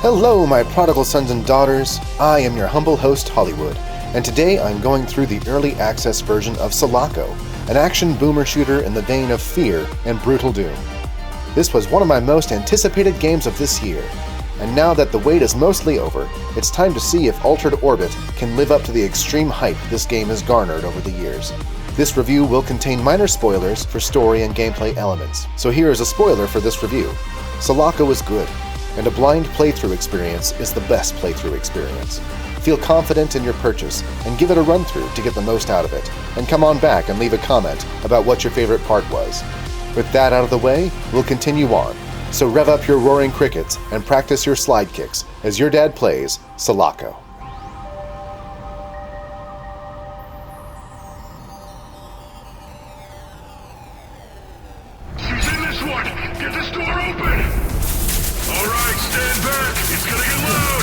Hello, my prodigal sons and daughters. I am your humble host, Hollywood, and today I'm going through the early access version of Selaco, an action boomer shooter in the vein of Fear and Brutal Doom. This was one of my most anticipated games of this year, and now that the wait is mostly over, it's time to see if Altered Orbit can live up to the extreme hype this game has garnered over the years. This review will contain minor spoilers for story and gameplay elements, so here is a spoiler for this review. Selaco is good, and a blind playthrough experience is the best playthrough experience. Feel confident in your purchase, and give it a run-through to get the most out of it, and come on back and leave a comment about what your favorite part was. With that out of the way, we'll continue on, so rev up your roaring crickets and practice your slide kicks as your dad plays Selaco. Who's in this one? Get this door open! Alright, stand back! It's gonna get loud!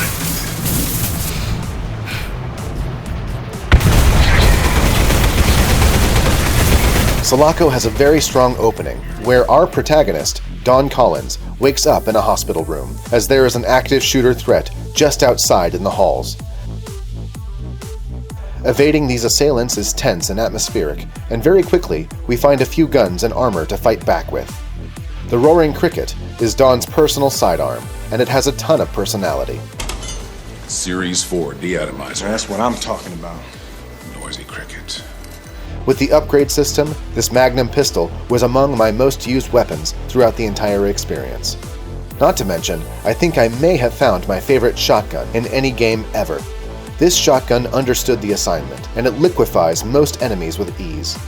Selaco has a very strong opening, where our protagonist, Don Collins, wakes up in a hospital room, as there is an active shooter threat just outside in the halls. Evading these assailants is tense and atmospheric, and very quickly we find a few guns and armor to fight back with. The Roaring Cricket is Don's personal sidearm, and it has a ton of personality. Series 4 deatomizer. That's what I'm talking about. Noisy cricket. With the upgrade system, this Magnum pistol was among my most used weapons throughout the entire experience. Not to mention, I think I may have found my favorite shotgun in any game ever. This shotgun understood the assignment, and it liquefies most enemies with ease.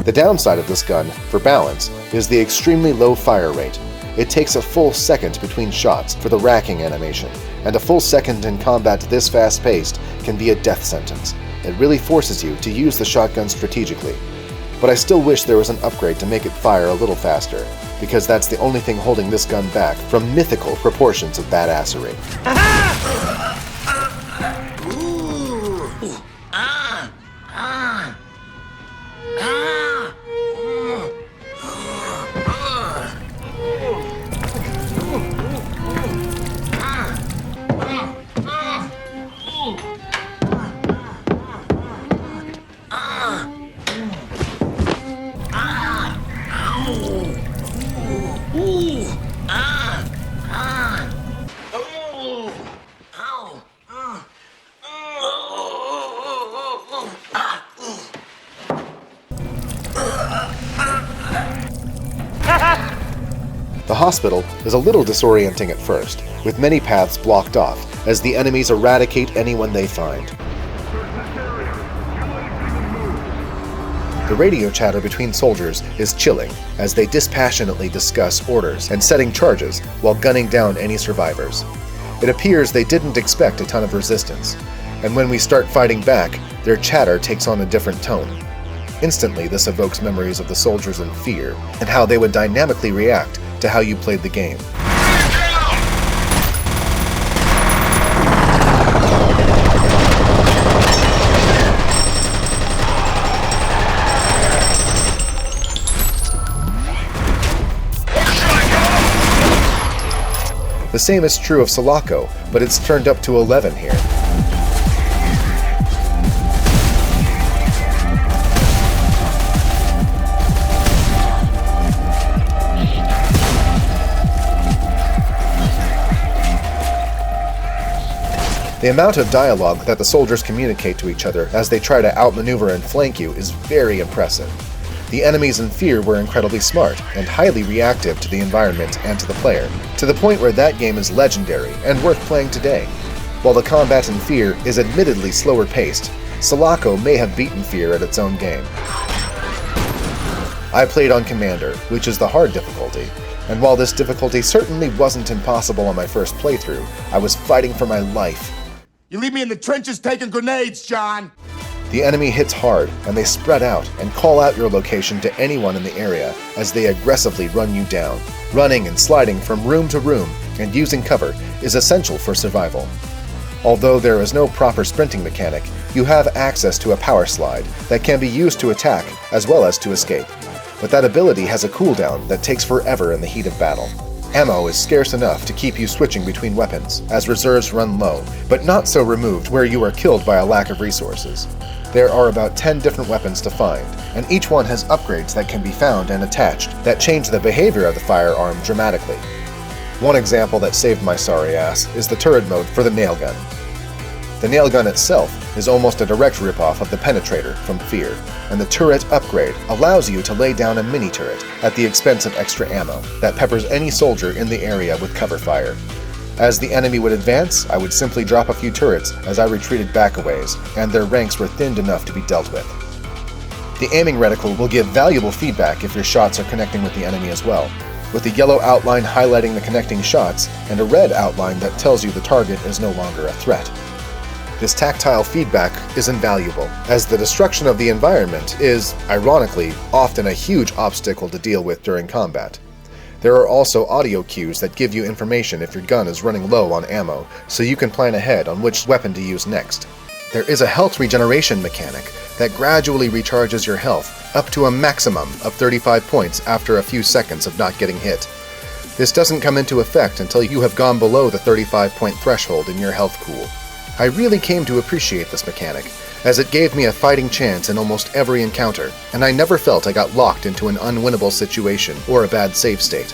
The downside of this gun, for balance, is the extremely low fire rate. It takes a full second between shots for the racking animation, and a full second in combat this fast-paced can be a death sentence. It really forces you to use the shotgun strategically. But I still wish there was an upgrade to make it fire a little faster, because that's the only thing holding this gun back from mythical proportions of badassery. The hospital is a little disorienting at first, with many paths blocked off as the enemies eradicate anyone they find. The radio chatter between soldiers is chilling as they dispassionately discuss orders and setting charges while gunning down any survivors. It appears they didn't expect a ton of resistance, and when we start fighting back, their chatter takes on a different tone. Instantly, this evokes memories of the soldiers in Fear and how they would dynamically react to how you played the game. The same is true of Selaco, but it's turned up to 11 here. The amount of dialogue that the soldiers communicate to each other as they try to outmaneuver and flank you is very impressive. The enemies in Fear were incredibly smart and highly reactive to the environment and to the player, to the point where that game is legendary and worth playing today. While the combat in Fear is admittedly slower paced, Selaco may have beaten Fear at its own game. I played on Commander, which is the hard difficulty, and while this difficulty certainly wasn't impossible on my first playthrough, I was fighting for my life. You leave me in the trenches taking grenades, John! The enemy hits hard, and they spread out and call out your location to anyone in the area as they aggressively run you down. Running and sliding from room to room and using cover is essential for survival. Although there is no proper sprinting mechanic, you have access to a power slide that can be used to attack as well as to escape. but that ability has a cooldown that takes forever in the heat of battle. Ammo is scarce enough to keep you switching between weapons, as reserves run low, but not so removed where you are killed by a lack of resources. There are about 10 different weapons to find, and each one has upgrades that can be found and attached that change the behavior of the firearm dramatically. One example that saved my sorry ass is the turret mode for the nail gun. The nail gun itself is almost a direct ripoff of the penetrator from Fear, and the turret upgrade allows you to lay down a mini turret at the expense of extra ammo that peppers any soldier in the area with cover fire. As the enemy would advance, I would simply drop a few turrets as I retreated back a ways, and their ranks were thinned enough to be dealt with. The aiming reticle will give valuable feedback if your shots are connecting with the enemy as well, with a yellow outline highlighting the connecting shots and a red outline that tells you the target is no longer a threat. This tactile feedback is invaluable, as the destruction of the environment is, ironically, often a huge obstacle to deal with during combat. There are also audio cues that give you information if your gun is running low on ammo, so you can plan ahead on which weapon to use next. There is a health regeneration mechanic that gradually recharges your health up to a maximum of 35 points after a few seconds of not getting hit. This doesn't come into effect until you have gone below the 35-point threshold in your health pool. I really came to appreciate this mechanic, as it gave me a fighting chance in almost every encounter, and I never felt I got locked into an unwinnable situation or a bad save state.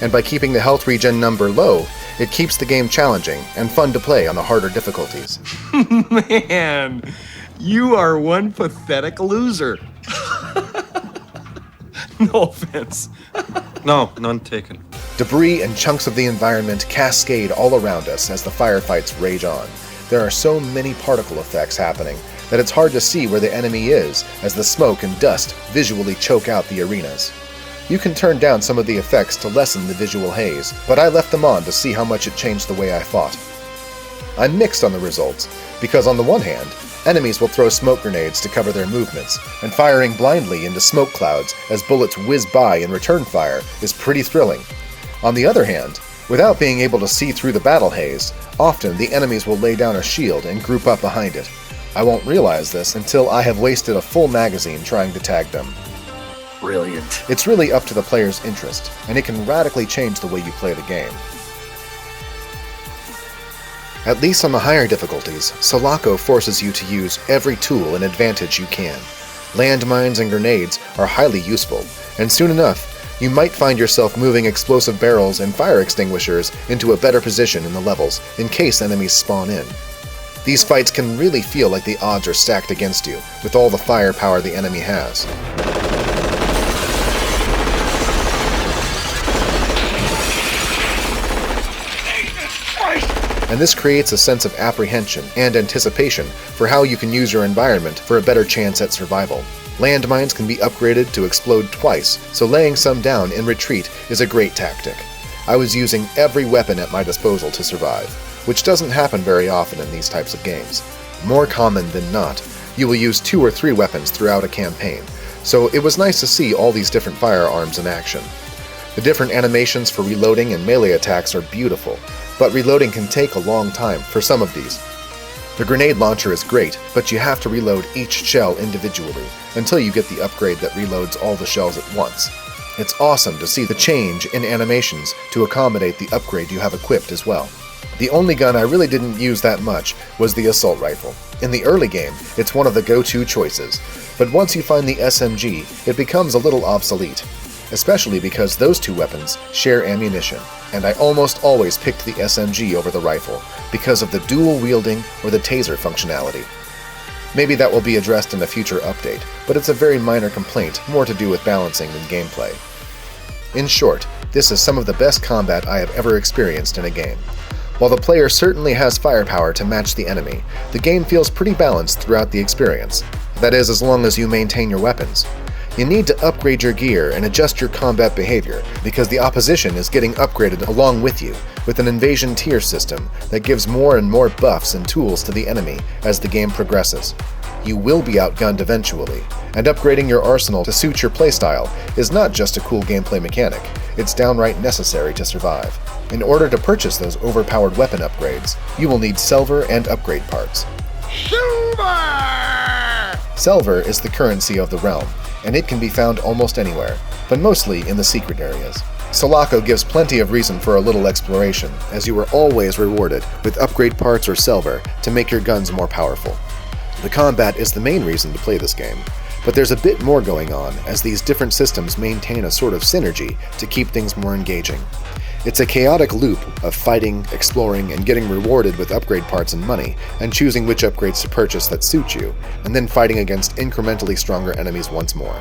And by keeping the health regen number low, it keeps the game challenging and fun to play on the harder difficulties. Man, you are one pathetic loser. No offense. No, none taken. Debris and chunks of the environment cascade all around us as the firefights rage on. There are so many particle effects happening that it's hard to see where the enemy is as the smoke and dust visually choke out the arenas. You can turn down some of the effects to lessen the visual haze, but I left them on to see how much it changed the way I fought. I'm mixed on the results, because on the one hand, enemies will throw smoke grenades to cover their movements, and firing blindly into smoke clouds as bullets whiz by in return fire is pretty thrilling. On the other hand, without being able to see through the battle haze, often the enemies will lay down a shield and group up behind it. I won't realize this until I have wasted a full magazine trying to tag them. Brilliant. It's really up to the player's interest, and it can radically change the way you play the game. At least on the higher difficulties, Selaco forces you to use every tool and advantage you can. Landmines and grenades are highly useful, and soon enough, you might find yourself moving explosive barrels and fire extinguishers into a better position in the levels in case enemies spawn in. These fights can really feel like the odds are stacked against you with all the firepower the enemy has. And this creates a sense of apprehension and anticipation for how you can use your environment for a better chance at survival. Landmines can be upgraded to explode twice, so laying some down in retreat is a great tactic. I was using every weapon at my disposal to survive, which doesn't happen very often in these types of games. More common than not, you will use 2 or 3 weapons throughout a campaign, so it was nice to see all these different firearms in action. The different animations for reloading and melee attacks are beautiful, but reloading can take a long time for some of these. The grenade launcher is great, but you have to reload each shell individually until you get the upgrade that reloads all the shells at once. It's awesome to see the change in animations to accommodate the upgrade you have equipped as well. The only gun I really didn't use that much was the assault rifle. In the early game, it's one of the go-to choices, but once you find the SMG, it becomes a little obsolete, especially because those 2 weapons share ammunition, and I almost always picked the SMG over the rifle because of the dual wielding or the taser functionality. Maybe that will be addressed in a future update, but it's a very minor complaint, more to do with balancing than gameplay. In short, this is some of the best combat I have ever experienced in a game. While the player certainly has firepower to match the enemy, the game feels pretty balanced throughout the experience. That is, as long as you maintain your weapons. You need to upgrade your gear and adjust your combat behavior, because the opposition is getting upgraded along with you, with an invasion tier system that gives more and more buffs and tools to the enemy as the game progresses. You will be outgunned eventually, and upgrading your arsenal to suit your playstyle is not just a cool gameplay mechanic, it's downright necessary to survive. In order to purchase those overpowered weapon upgrades, you will need silver and upgrade parts. Silver is the currency of the realm, and it can be found almost anywhere, but mostly in the secret areas. Selaco gives plenty of reason for a little exploration, as you are always rewarded with upgrade parts or silver to make your guns more powerful. The combat is the main reason to play this game, but there's a bit more going on as these different systems maintain a sort of synergy to keep things more engaging. It's a chaotic loop of fighting, exploring, and getting rewarded with upgrade parts and money, and choosing which upgrades to purchase that suit you, and then fighting against incrementally stronger enemies once more.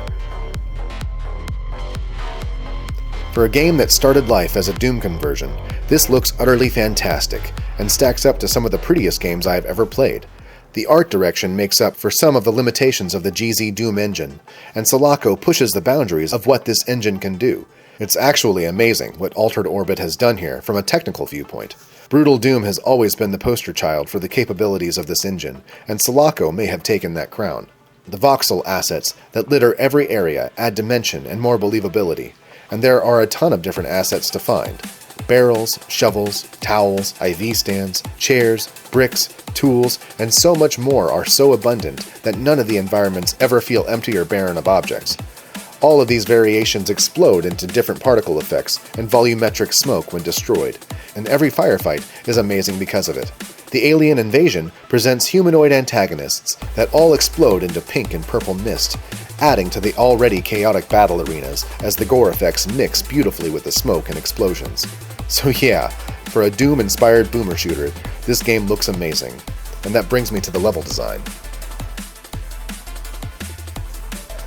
For a game that started life as a Doom conversion, this looks utterly fantastic, and stacks up to some of the prettiest games I have ever played. The art direction makes up for some of the limitations of the GZ Doom engine, and Selaco pushes the boundaries of what this engine can do. It's actually amazing what Altered Orbit has done here from a technical viewpoint. Brutal Doom has always been the poster child for the capabilities of this engine, and Selaco may have taken that crown. The voxel assets that litter every area add dimension and more believability, and there are a ton of different assets to find. Barrels, shovels, towels, IV stands, chairs, bricks, tools, and so much more are so abundant that none of the environments ever feel empty or barren of objects. All of these variations explode into different particle effects and volumetric smoke when destroyed, and every firefight is amazing because of it. The alien invasion presents humanoid antagonists that all explode into pink and purple mist, adding to the already chaotic battle arenas as the gore effects mix beautifully with the smoke and explosions. So yeah, for a Doom-inspired boomer shooter, this game looks amazing. And that brings me to the level design.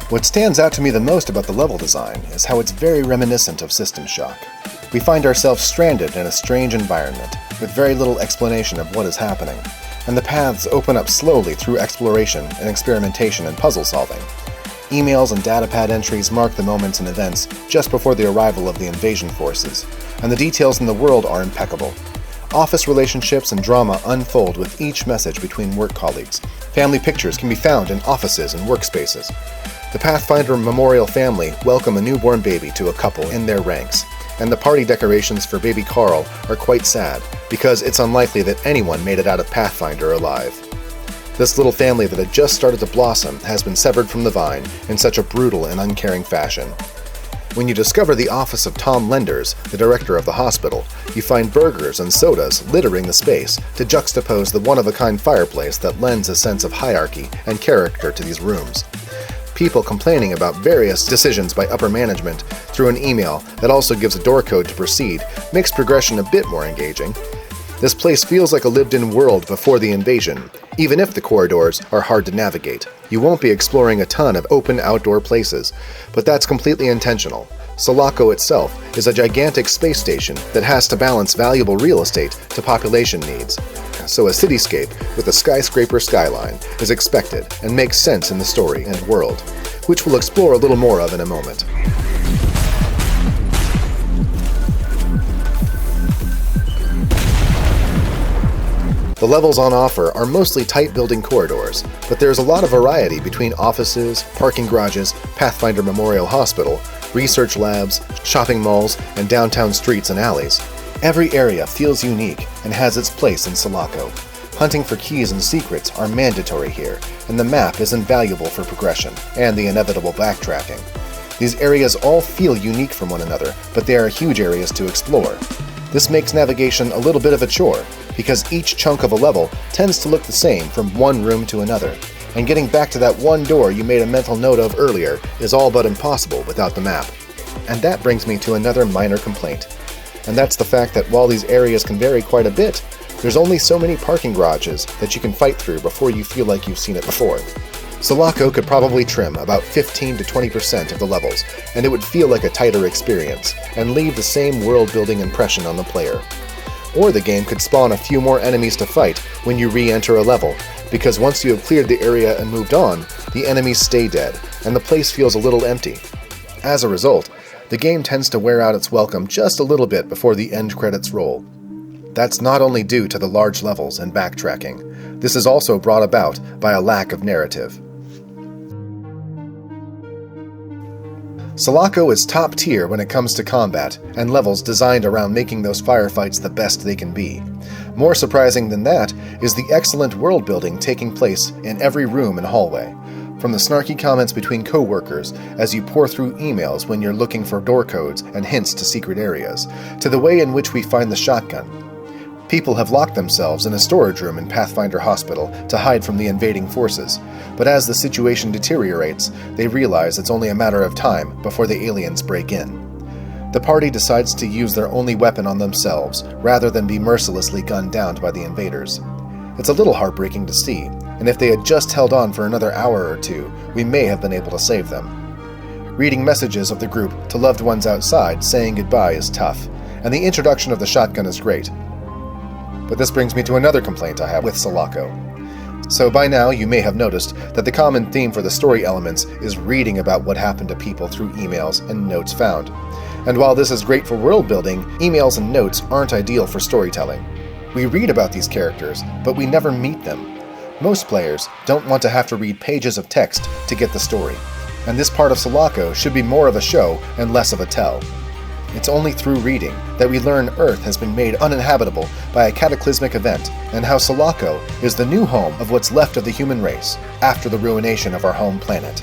What stands out to me the most about the level design is how it's very reminiscent of System Shock. We find ourselves stranded in a strange environment, with very little explanation of what is happening, and the paths open up slowly through exploration and experimentation and puzzle solving. Emails and datapad entries mark the moments and events just before the arrival of the invasion forces, and the details in the world are impeccable. Office relationships and drama unfold with each message between work colleagues. Family pictures can be found in offices and workspaces. The Pathfinder Memorial family welcome a newborn baby to a couple in their ranks, and the party decorations for baby Carl are quite sad, because it's unlikely that anyone made it out of Pathfinder alive. This little family that had just started to blossom has been severed from the vine in such a brutal and uncaring fashion. When you discover the office of Tom Lenders, the director of the hospital, you find burgers and sodas littering the space to juxtapose the one-of-a-kind fireplace that lends a sense of hierarchy and character to these rooms. People complaining about various decisions by upper management through an email that also gives a door code to proceed makes progression a bit more engaging. This place feels like a lived-in world before the invasion, even if the corridors are hard to navigate. You won't be exploring a ton of open outdoor places, but that's completely intentional. Selaco itself is a gigantic space station that has to balance valuable real estate to population needs. So a cityscape with a skyscraper skyline is expected and makes sense in the story and world, which we'll explore a little more of in a moment. The levels on offer are mostly tight building corridors, but there's a lot of variety between offices, parking garages, Pathfinder Memorial Hospital, research labs, shopping malls, and downtown streets and alleys. Every area feels unique and has its place in Selaco. Hunting for keys and secrets are mandatory here, and the map is invaluable for progression and the inevitable backtracking. These areas all feel unique from one another, but they are huge areas to explore. This makes navigation a little bit of a chore, because each chunk of a level tends to look the same from one room to another, and getting back to that one door you made a mental note of earlier is all but impossible without the map. And that brings me to another minor complaint, and that's the fact that while these areas can vary quite a bit, there's only so many parking garages that you can fight through before you feel like you've seen it before. Selaco could probably trim about 15 to 20% of the levels, and it would feel like a tighter experience, and leave the same world-building impression on the player. Or the game could spawn a few more enemies to fight when you re-enter a level, because once you have cleared the area and moved on, the enemies stay dead, and the place feels a little empty. As a result, the game tends to wear out its welcome just a little bit before the end credits roll. That's not only due to the large levels and backtracking. This is also brought about by a lack of narrative. Selaco is top tier when it comes to combat, and levels designed around making those firefights the best they can be. More surprising than that is the excellent world building taking place in every room and hallway. From the snarky comments between co-workers as you pore through emails when you're looking for door codes and hints to secret areas, to the way in which we find the shotgun. People have locked themselves in a storage room in Pathfinder Hospital to hide from the invading forces, but as the situation deteriorates, they realize it's only a matter of time before the aliens break in. The party decides to use their only weapon on themselves, rather than be mercilessly gunned down by the invaders. It's a little heartbreaking to see, and if they had just held on for another hour or two, we may have been able to save them. Reading messages of the group to loved ones outside saying goodbye is tough, and the introduction of the shotgun is great. But this brings me to another complaint I have with Selaco. So by now you may have noticed that the common theme for the story elements is reading about what happened to people through emails and notes found. And while this is great for world building, emails and notes aren't ideal for storytelling. We read about these characters, but we never meet them. Most players don't want to have to read pages of text to get the story, and this part of Selaco should be more of a show and less of a tell. It's only through reading that we learn Earth has been made uninhabitable by a cataclysmic event, and how Selaco is the new home of what's left of the human race after the ruination of our home planet.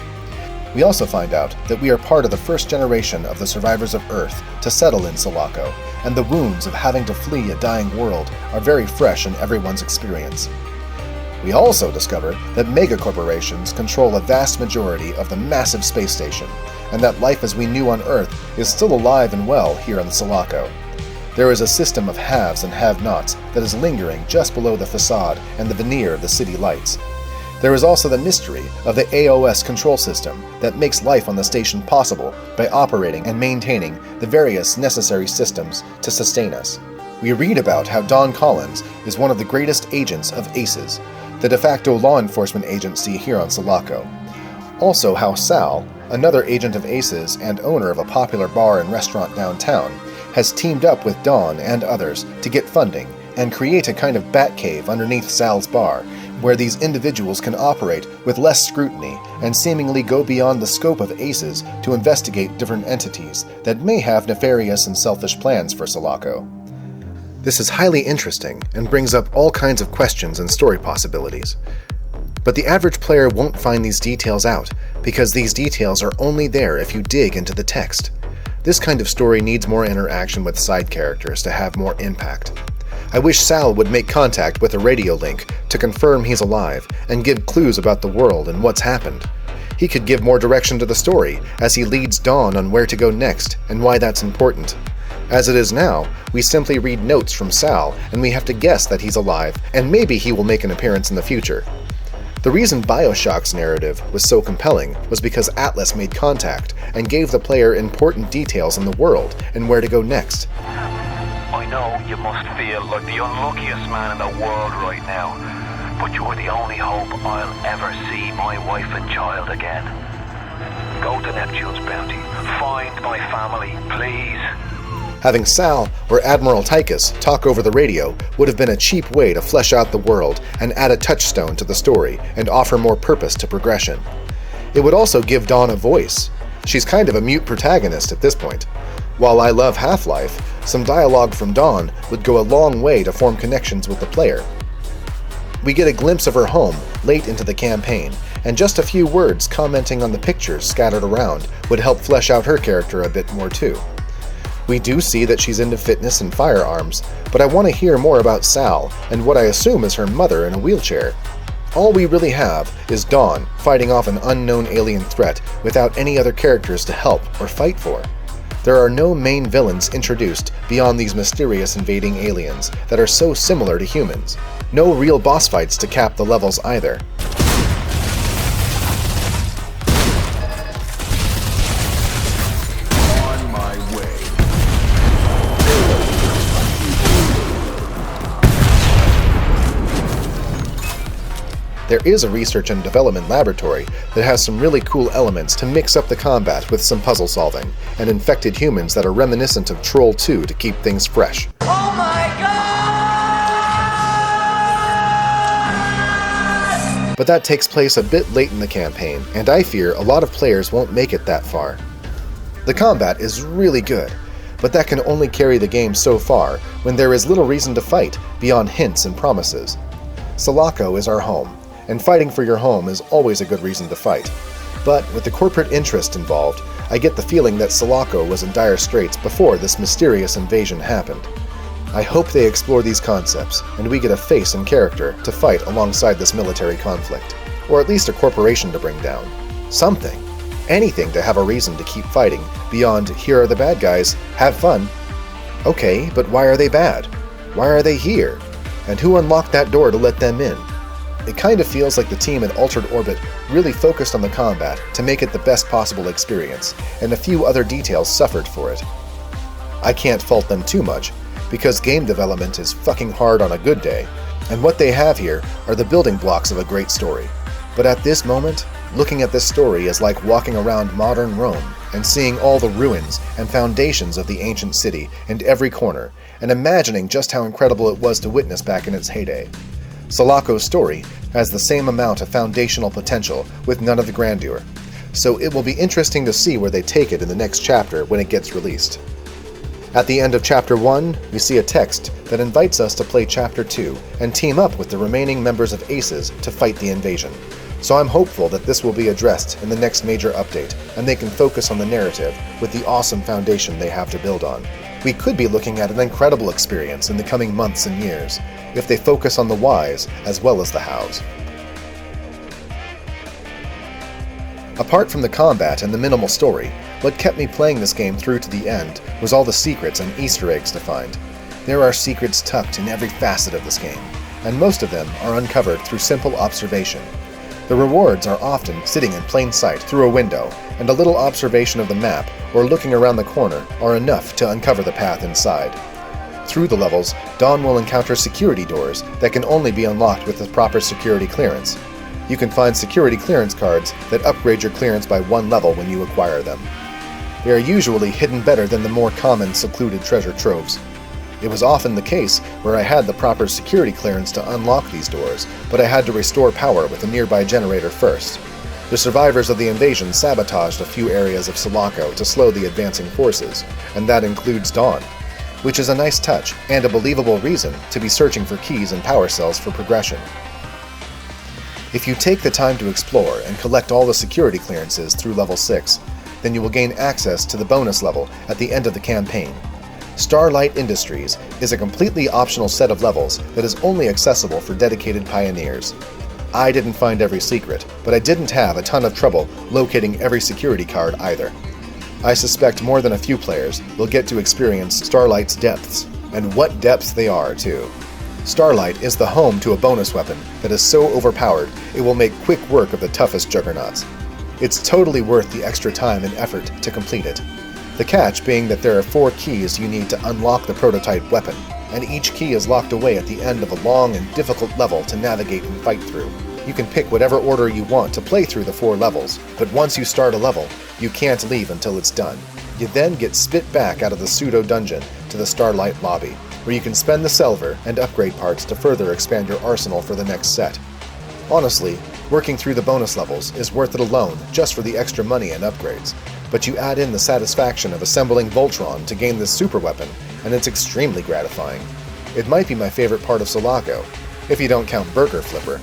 We also find out that we are part of the first generation of the survivors of Earth to settle in Selaco, and the wounds of having to flee a dying world are very fresh in everyone's experience. We also discover that megacorporations control a vast majority of the massive space station, and that life as we knew on Earth is still alive and well here on Selaco. There is a system of haves and have-nots that is lingering just below the facade and the veneer of the city lights. There is also the mystery of the AOS control system that makes life on the station possible by operating and maintaining the various necessary systems to sustain us. We read about how Don Collins is one of the greatest agents of ACES, the de facto law enforcement agency here on Selaco. Also how Sal, another agent of ACES and owner of a popular bar and restaurant downtown, has teamed up with Dawn and others to get funding and create a kind of Batcave underneath Sal's bar, where these individuals can operate with less scrutiny and seemingly go beyond the scope of ACES to investigate different entities that may have nefarious and selfish plans for Selaco. This is highly interesting and brings up all kinds of questions and story possibilities. But the average player won't find these details out, because these details are only there if you dig into the text. This kind of story needs more interaction with side characters to have more impact. I wish Sal would make contact with a radio link to confirm he's alive and give clues about the world and what's happened. He could give more direction to the story as he leads Dawn on where to go next and why that's important. As it is now, we simply read notes from Sal and we have to guess that he's alive, and maybe he will make an appearance in the future. The reason Bioshock's narrative was so compelling was because Atlas made contact and gave the player important details on the world and where to go next. I know you must feel like the unluckiest man in the world right now, but you're the only hope I'll ever see my wife and child again. Go to Neptune's bounty. Find my family, please. Having Sal or Admiral Tychus talk over the radio would have been a cheap way to flesh out the world and add a touchstone to the story and offer more purpose to progression. It would also give Dawn a voice. She's kind of a mute protagonist at this point. While I love Half-Life, some dialogue from Dawn would go a long way to form connections with the player. We get a glimpse of her home late into the campaign, and just a few words commenting on the pictures scattered around would help flesh out her character a bit more too. We do see that she's into fitness and firearms, but I want to hear more about Sal and what I assume is her mother in a wheelchair. All we really have is Dawn fighting off an unknown alien threat without any other characters to help or fight for. There are no main villains introduced beyond these mysterious invading aliens that are so similar to humans. No real boss fights to cap the levels either. On my way. There is a research and development laboratory that has some really cool elements to mix up the combat with some puzzle solving, and infected humans that are reminiscent of Troll 2 to keep things fresh. Oh my god! But that takes place a bit late in the campaign, and I fear a lot of players won't make it that far. The combat is really good, but that can only carry the game so far when there is little reason to fight beyond hints and promises. Selaco is our home, and fighting for your home is always a good reason to fight. But with the corporate interest involved, I get the feeling that Selaco was in dire straits before this mysterious invasion happened. I hope they explore these concepts, and we get a face and character to fight alongside this military conflict. Or at least a corporation to bring down. Something. Anything to have a reason to keep fighting, beyond, here are the bad guys, have fun. Okay, but why are they bad? Why are they here? And who unlocked that door to let them in? It kind of feels like the team at Altered Orbit really focused on the combat to make it the best possible experience, and a few other details suffered for it. I can't fault them too much, because game development is fucking hard on a good day, and what they have here are the building blocks of a great story. But at this moment, looking at this story is like walking around modern Rome and seeing all the ruins and foundations of the ancient city in every corner, and imagining just how incredible it was to witness back in its heyday. Selaco's story has the same amount of foundational potential with none of the grandeur, so it will be interesting to see where they take it in the next chapter when it gets released. At the end of Chapter 1, we see a text that invites us to play Chapter 2 and team up with the remaining members of Aces to fight the invasion. So I'm hopeful that this will be addressed in the next major update, and they can focus on the narrative with the awesome foundation they have to build on. We could be looking at an incredible experience in the coming months and years, if they focus on the whys as well as the hows. Apart from the combat and the minimal story, what kept me playing this game through to the end was all the secrets and Easter eggs to find. There are secrets tucked in every facet of this game, and most of them are uncovered through simple observation. The rewards are often sitting in plain sight through a window, and a little observation of the map or looking around the corner are enough to uncover the path inside. Through the levels, Dawn will encounter security doors that can only be unlocked with the proper security clearance. You can find security clearance cards that upgrade your clearance by 1 level when you acquire them. They are usually hidden better than the more common secluded treasure troves. It was often the case where I had the proper security clearance to unlock these doors, but I had to restore power with a nearby generator first. The survivors of the invasion sabotaged a few areas of Selaco to slow the advancing forces, and that includes Dawn, which is a nice touch and a believable reason to be searching for keys and power cells for progression. If you take the time to explore and collect all the security clearances through level 6, then you will gain access to the bonus level at the end of the campaign. Starlight Industries is a completely optional set of levels that is only accessible for dedicated pioneers. I didn't find every secret, but I didn't have a ton of trouble locating every security card either. I suspect more than a few players will get to experience Starlight's depths, and what depths they are too. Starlight is the home to a bonus weapon that is so overpowered it will make quick work of the toughest juggernauts. It's totally worth the extra time and effort to complete it. The catch being that there are 4 keys you need to unlock the prototype weapon, and each key is locked away at the end of a long and difficult level to navigate and fight through. You can pick whatever order you want to play through the 4 levels, but once you start a level, you can't leave until it's done. You then get spit back out of the pseudo-dungeon to the Starlight lobby, where you can spend the silver and upgrade parts to further expand your arsenal for the next set. Honestly, working through the bonus levels is worth it alone just for the extra money and upgrades, but you add in the satisfaction of assembling Voltron to gain this super weapon, and it's extremely gratifying. It might be my favorite part of Selaco, if you don't count Burger Flipper.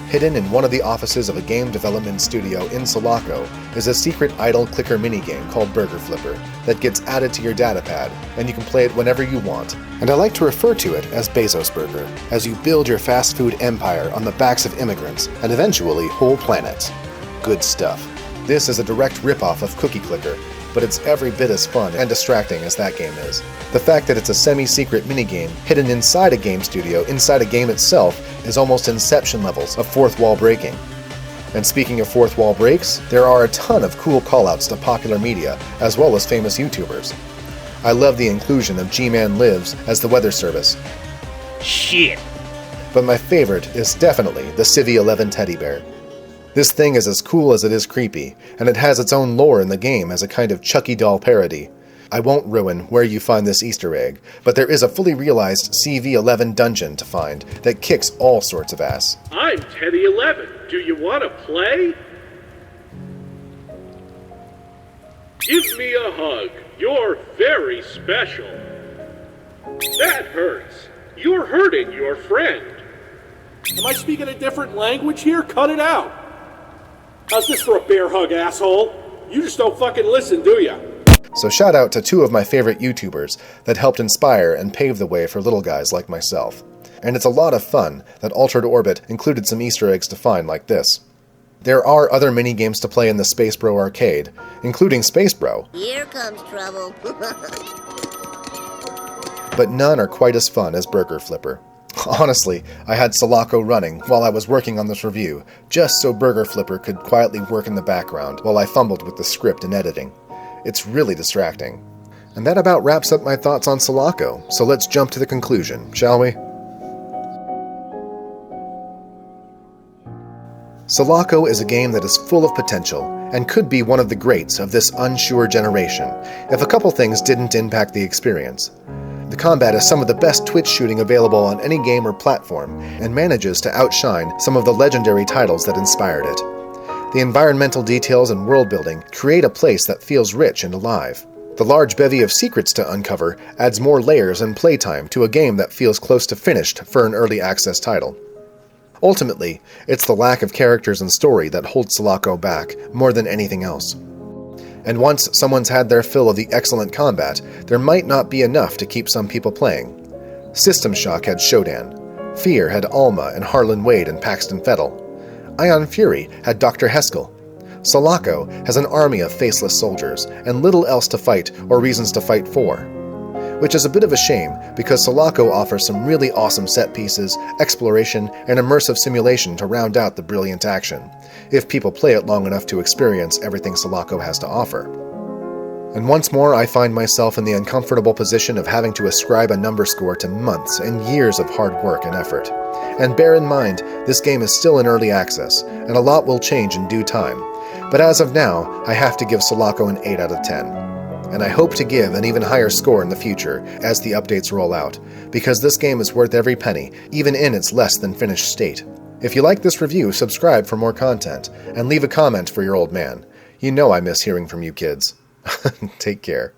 Hidden in one of the offices of a game development studio in Selaco is a secret idle clicker minigame called Burger Flipper that gets added to your datapad, and you can play it whenever you want. And I like to refer to it as Bezos Burger, as you build your fast food empire on the backs of immigrants, and eventually whole planets. Good stuff. This is a direct ripoff of Cookie Clicker, but it's every bit as fun and distracting as that game is. The fact that it's a semi-secret minigame hidden inside a game studio, inside a game itself, is almost Inception levels of fourth wall breaking. And speaking of fourth wall breaks, there are a ton of cool callouts to popular media, as well as famous YouTubers. I love the inclusion of G-Man Lives as the weather service. Shit. But my favorite is definitely the Civi 11 teddy bear. This thing is as cool as it is creepy, and it has its own lore in the game as a kind of Chucky doll parody. I won't ruin where you find this Easter egg, but there is a fully realized CV-11 dungeon to find that kicks all sorts of ass. I'm Teddy 11. Do you want to play? Give me a hug. You're very special. That hurts. You're hurting your friend. Am I speaking a different language here? Cut it out. How's this for a bear hug, asshole? You just don't fucking listen, do ya? So shout out to two of my favorite YouTubers that helped inspire and pave the way for little guys like myself. And it's a lot of fun that Altered Orbit included some Easter eggs to find like this. There are other mini-games to play in the Space Bro arcade, including Space Bro. Here comes trouble. But none are quite as fun as Burger Flipper. Honestly, I had Selaco running while I was working on this review, just so Burger Flipper could quietly work in the background while I fumbled with the script and editing. It's really distracting. And that about wraps up my thoughts on Selaco, so let's jump to the conclusion, shall we? Selaco is a game that is full of potential, and could be one of the greats of this unsure generation, if a couple things didn't impact the experience. The combat is some of the best twitch shooting available on any game or platform, and manages to outshine some of the legendary titles that inspired it. The environmental details and world building create a place that feels rich and alive. The large bevy of secrets to uncover adds more layers and playtime to a game that feels close to finished for an early access title. Ultimately, it's the lack of characters and story that holds Selaco back more than anything else. And once someone's had their fill of the excellent combat, there might not be enough to keep some people playing. System Shock had Shodan. Fear had Alma and Harlan Wade and Paxton Fettel. Ion Fury had Dr. Heskel. Selaco has an army of faceless soldiers, and little else to fight or reasons to fight for. Which is a bit of a shame, because Selaco offers some really awesome set pieces, exploration, and immersive simulation to round out the brilliant action, if people play it long enough to experience everything Selaco has to offer. And once more I find myself in the uncomfortable position of having to ascribe a number score to months and years of hard work and effort. And bear in mind, this game is still in early access, and a lot will change in due time. But as of now, I have to give Selaco an 8 out of 10. And I hope to give an even higher score in the future as the updates roll out, because this game is worth every penny, even in its less than finished state. If you like this review, subscribe for more content, and leave a comment for your old man. You know I miss hearing from you kids. Take care.